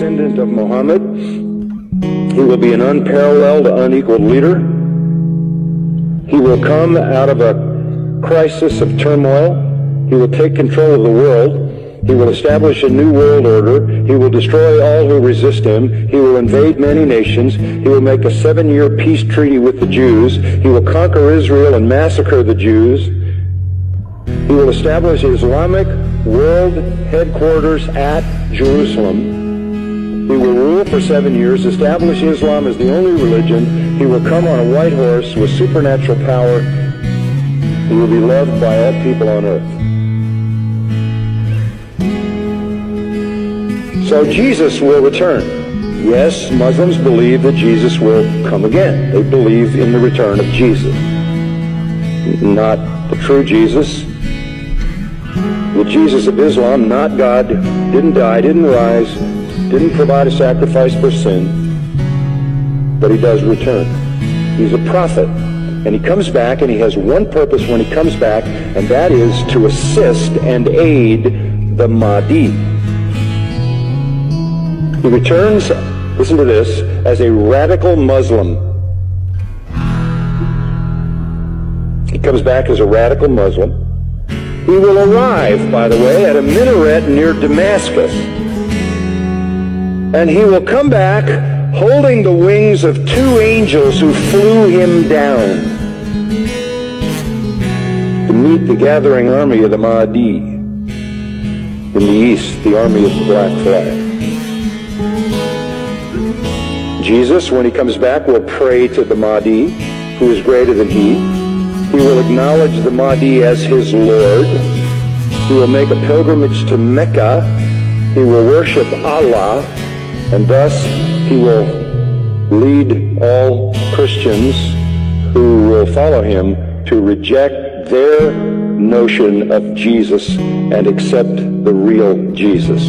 descendant of Muhammad. He will be an unparalleled, unequaled leader. He will come out of a crisis of turmoil. He will take control of the world. He will establish a new world order. He will destroy all who resist him. He will invade many nations. He will make a 7-year peace treaty with the Jews. He will conquer Israel and massacre the Jews. He will establish Islamic world headquarters at Jerusalem. He will rule for 7 years, establish Islam as the only religion. He will come on a white horse with supernatural power. He will be loved by all people on earth. So Jesus will return. Yes, Muslims believe that Jesus will come again. They believe in the return of Jesus. Not the true Jesus. The Jesus of Islam, not God, didn't die, didn't rise, didn't provide a sacrifice for sin, but he does return. He's a prophet, and he comes back, and he has one purpose when he comes back, and that is to assist and aid the Mahdi. He returns, listen to this, as a radical Muslim. He comes back as a radical Muslim. He will arrive, by the way, at a minaret near Damascus. And he will come back holding the wings of 2 angels who flew him down to meet the gathering army of the Mahdi in the east, the army of the black flag. Jesus, when he comes back, will pray to the Mahdi, who is greater than he. He will acknowledge the Mahdi as his Lord. He will make a pilgrimage to Mecca. He will worship Allah, and thus he will lead all Christians who will follow him to reject their notion of Jesus and accept the real Jesus,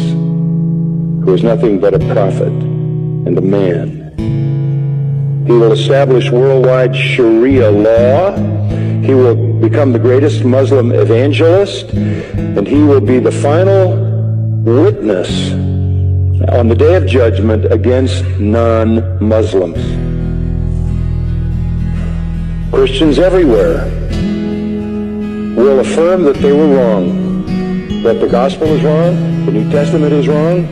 who is nothing but a prophet and a man. He will establish worldwide Sharia law. He will become the greatest Muslim evangelist, and he will be the final witness on the day of judgment against non-Muslims. Christians everywhere will affirm that they were wrong, that the gospel is wrong, the New Testament is wrong.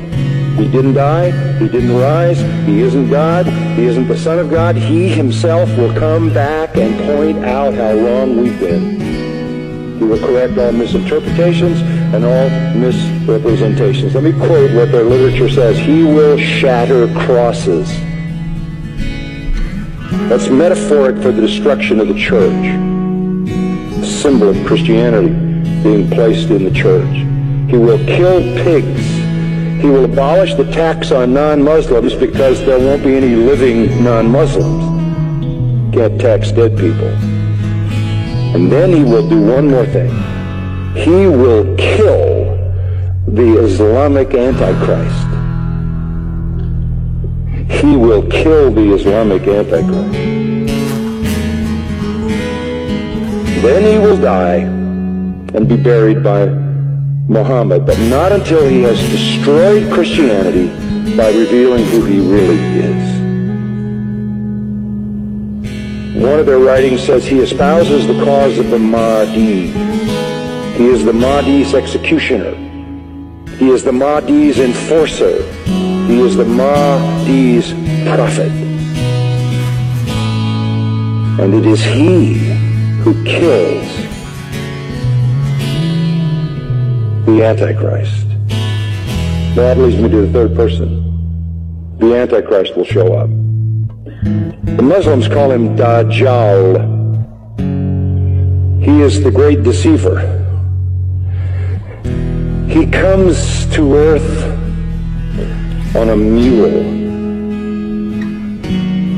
He didn't die, he didn't rise, he isn't God, he isn't the Son of God. He himself will come back and point out how wrong we've been. He will correct all misinterpretations and all misrepresentations. Let me quote what their literature says. He will shatter crosses. That's metaphoric for the destruction of the church. A symbol of Christianity being placed in the church. He will kill pigs. He will abolish the tax on non-Muslims because there won't be any living non-Muslims. Can't tax dead people. And then he will do one more thing. He will kill the Islamic Antichrist. He will kill the Islamic Antichrist. Then he will die and be buried by Muhammad, but not until he has destroyed Christianity by revealing who he really is. One of their writings says he espouses the cause of the Mahdi. He is the Mahdi's executioner. He is the Mahdi's enforcer. He is the Mahdi's prophet. And it is he who kills the Antichrist. That leads me to the third person. The Antichrist will show up. The Muslims call him Dajjal. He is the great deceiver. He comes to earth on a mule,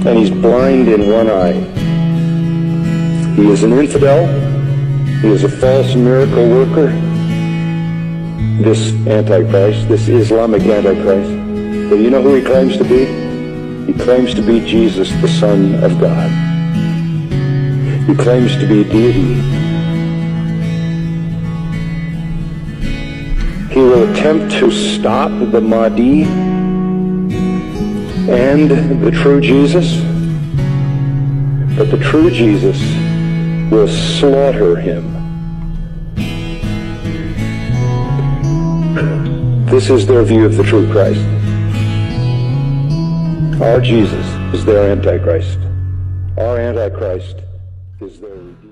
and he's blind in one eye. He is an infidel. He is a false miracle worker. This Antichrist, this Islamic Antichrist. But you know who he claims to be? He claims to be Jesus, the Son of God. He claims to be deity. He will attempt to stop the Mahdi and the true Jesus, but the true Jesus will slaughter him. This is their view of the true Christ. Our Jesus is their Antichrist. Our Antichrist is their Redeemer.